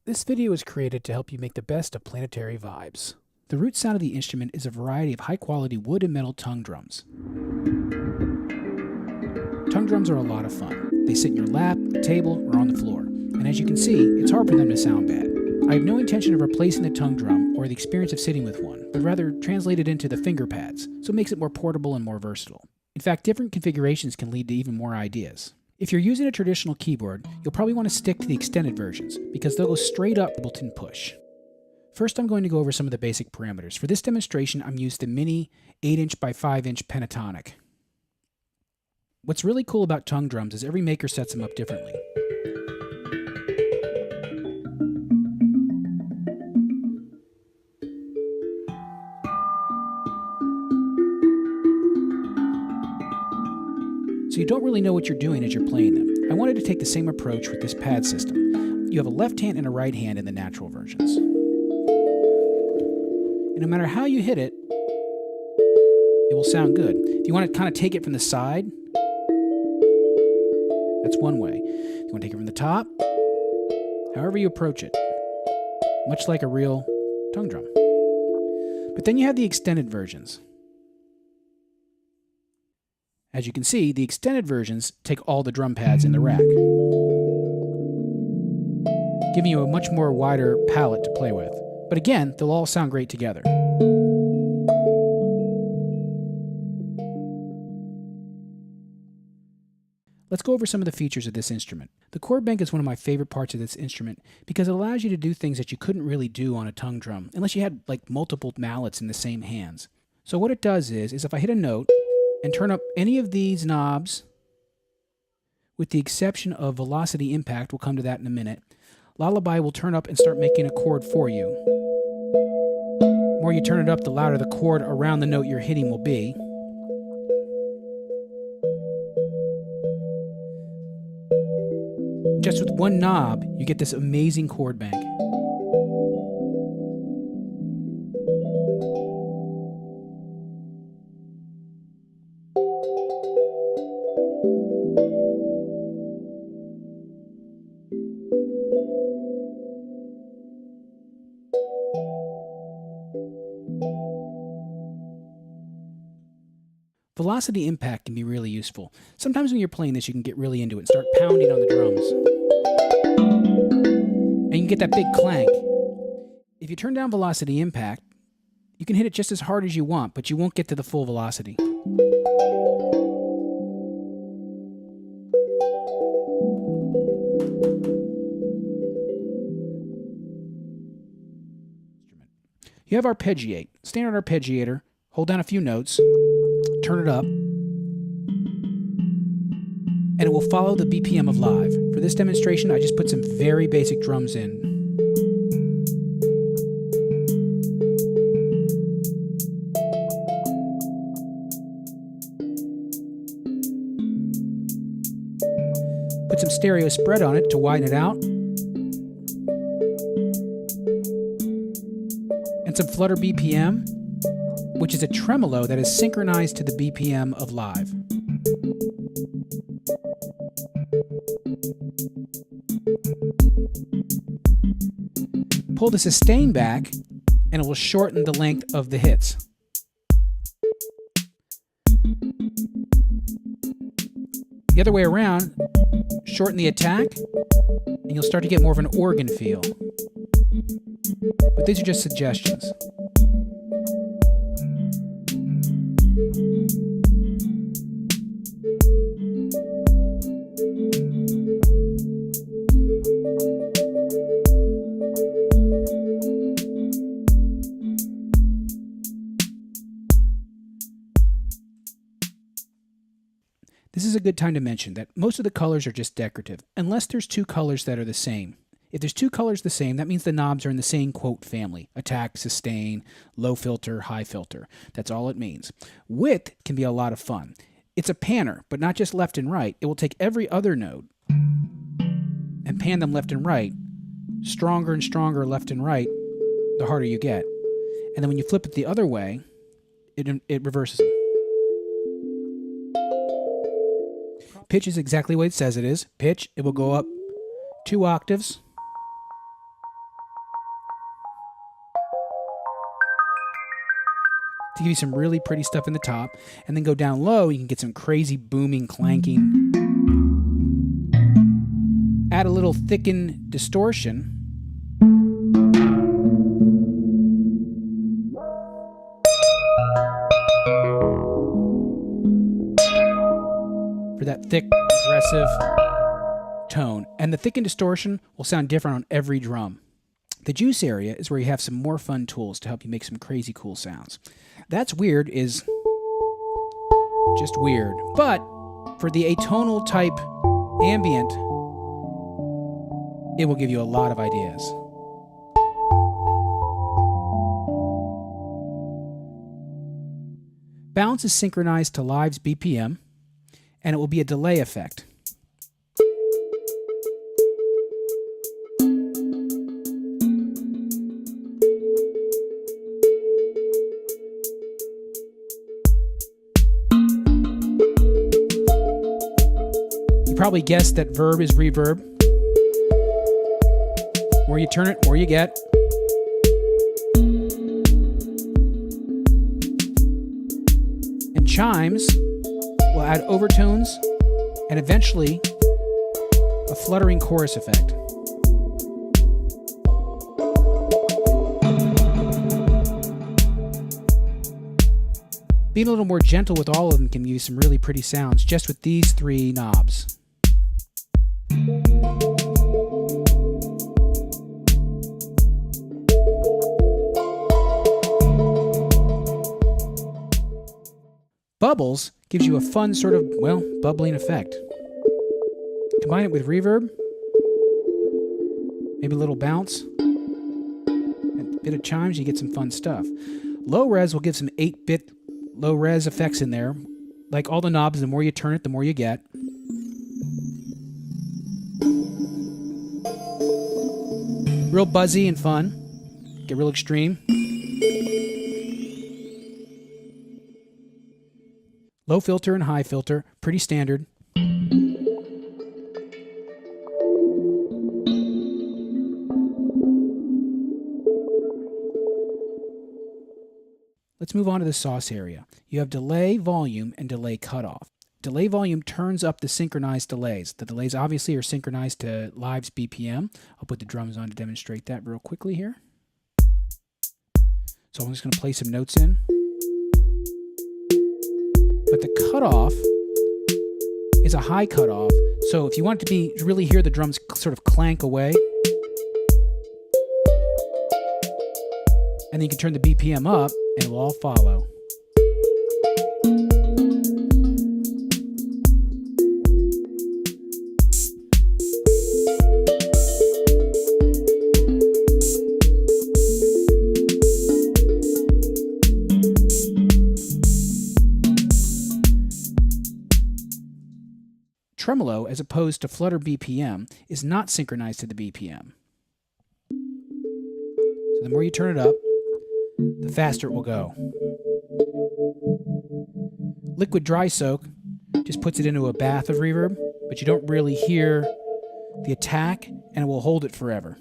This video is created to help you make the best of Planitary vibes. The root sound of the instrument is a variety of high-quality wood and metal tongue drums. Tongue drums are a lot of fun. They sit in your lap, the table, or on the floor. And as you can see, it's hard for them to sound bad. I have no intention of replacing the tongue drum or the experience of sitting with one, but rather translate it into the finger pads, so it makes it more portable and more versatile. In fact, different configurations can lead to even more ideas. If you're using a traditional keyboard, you'll probably want to stick to the extended versions, because they'll go straight up built-in push. First, I'm going to go over some of the basic parameters. For this demonstration, I'm used the mini 8" by 5" pentatonic. What's really cool about tongue drums is every maker sets them up differently. So you don't really know what you're doing as you're playing them. I wanted to take the same approach with this pad system. You have a left hand and a right hand in the natural versions. And no matter how you hit it, it will sound good. If you want to kind of take it from the side, that's one way. If you want to take it from the top, however you approach it, much like a real tongue drum. But then you have the extended versions. As you can see, the extended versions take all the drum pads in the rack, giving you a much more wider palette to play with. But again, they'll all sound great together. Let's go over some of the features of this instrument. The chord bank is one of my favorite parts of this instrument because it allows you to do things that you couldn't really do on a tongue drum unless you had like multiple mallets in the same hands. So what it does is if I hit a note and turn up any of these knobs, with the exception of velocity impact, we'll come to that in a minute, Lullaby will turn up and start making a chord for you. The more you turn it up, the louder the chord around the note you're hitting will be. Just with one knob, you get this amazing chord bank. Velocity impact can be really useful. Sometimes when you're playing this, you can get really into it and start pounding on the drums. And you can get that big clank. If you turn down velocity impact, you can hit it just as hard as you want, but you won't get to the full velocity. You have arpeggiate. Standard arpeggiator. Hold down a few notes. Turn it up, and it will follow the BPM of live. For this demonstration, I just put some very basic drums in. Put some stereo spread on it to widen it out. And some flutter BPM, which is a tremolo that is synchronized to the BPM of live. Pull the sustain back, and it will shorten the length of the hits. The other way around, shorten the attack, and you'll start to get more of an organ feel. But these are just suggestions. This is a good time to mention that most of the colors are just decorative, unless there's two colors that are the same. If there's two colors the same, that means the knobs are in the same quote family. Attack, sustain, low filter, high filter. That's all it means. Width can be a lot of fun. It's a panner, but not just left and right. It will take every other note and pan them left and right. Stronger and stronger left and right, the harder you get. And then when you flip it the other way, it reverses them. Pitch is exactly what it says it is. Pitch, it will go up 2 octaves. to give you some really pretty stuff in the top. And then go down low, you can get some crazy booming, clanking. Add a little thicken distortion. For that thick, aggressive tone. And the thicken distortion will sound different on every drum. The juice area is where you have some more fun tools to help you make some crazy cool sounds. That's weird is just weird. But for the atonal type ambient, it will give you a lot of ideas. Bounce is synchronized to Live's BPM, and it will be a delay effect. You probably guessed that verb is reverb. More you turn it, more you get. And chimes will add overtones and eventually a fluttering chorus effect. Being a little more gentle with all of them can give you some really pretty sounds just with these three knobs. Bubbles gives you a fun sort of, well, bubbling effect. Combine it with reverb, maybe a little bounce, and a bit of chimes, you get some fun stuff. Low res will give some 8-bit low res effects in there. Like all the knobs, the more you turn it, the more you get. Real buzzy and fun. Get real extreme. Low filter and high filter, pretty standard. Let's move on to the sauce area. You have delay, volume, and delay cutoff. Delay volume turns up the synchronized delays. The delays obviously are synchronized to Live's BPM. I'll put the drums on to demonstrate that real quickly here. So I'm just going to play some notes in. But the cutoff is a high cutoff. So if you want to really hear the drums sort of clank away, and then you can turn the BPM up, and it will all follow. Tremolo, as opposed to flutter BPM, is not synchronized to the BPM. So the more you turn it up, the faster it will go. Liquid dry soak just puts it into a bath of reverb, but you don't really hear the attack, and it will hold it forever.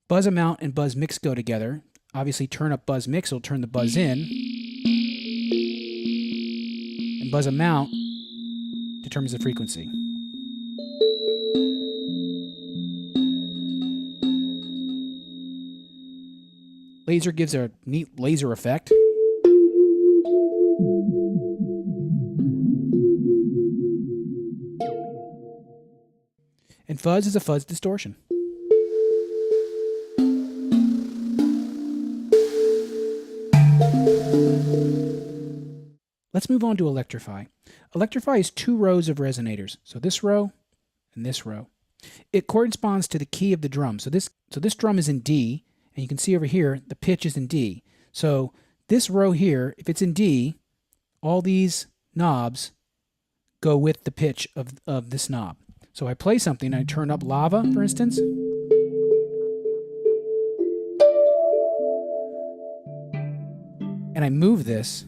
Buzz amount and buzz mix go together. Obviously, turn up buzz mix will turn the buzz in, and buzz amount determines the frequency. Laser gives a neat laser effect. And fuzz is a fuzz distortion. Let's move on to electrify. Electrify is 2 rows of resonators. So this row and this row. It corresponds to the key of the drum. So this drum is in D, and you can see over here the pitch is in D. So this row here, if it's in D, all these knobs go with the pitch of this knob. So I play something, I turn up Lava, for instance. And I move this.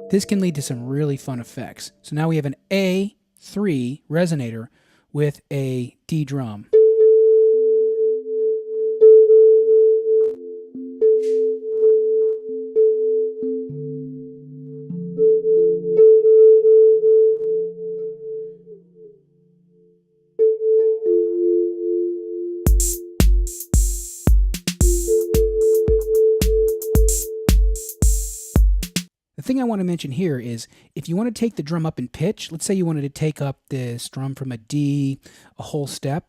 This can lead to some really fun effects. So now we have an A3 resonator with a D drum. The thing I want to mention here is if you want to take the drum up in pitch, let's say you wanted to take up this drum from a D a whole step,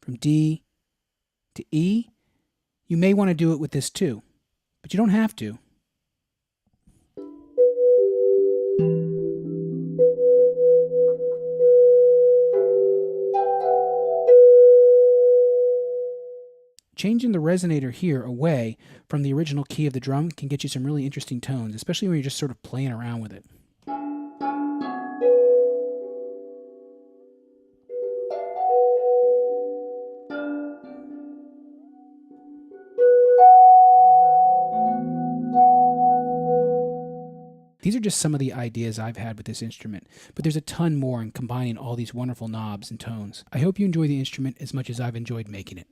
from D to E, you may want to do it with this too, but you don't have to. Changing the resonator here away from the original key of the drum can get you some really interesting tones, especially when you're just sort of playing around with it. These are just some of the ideas I've had with this instrument, but there's a ton more in combining all these wonderful knobs and tones. I hope you enjoy the instrument as much as I've enjoyed making it.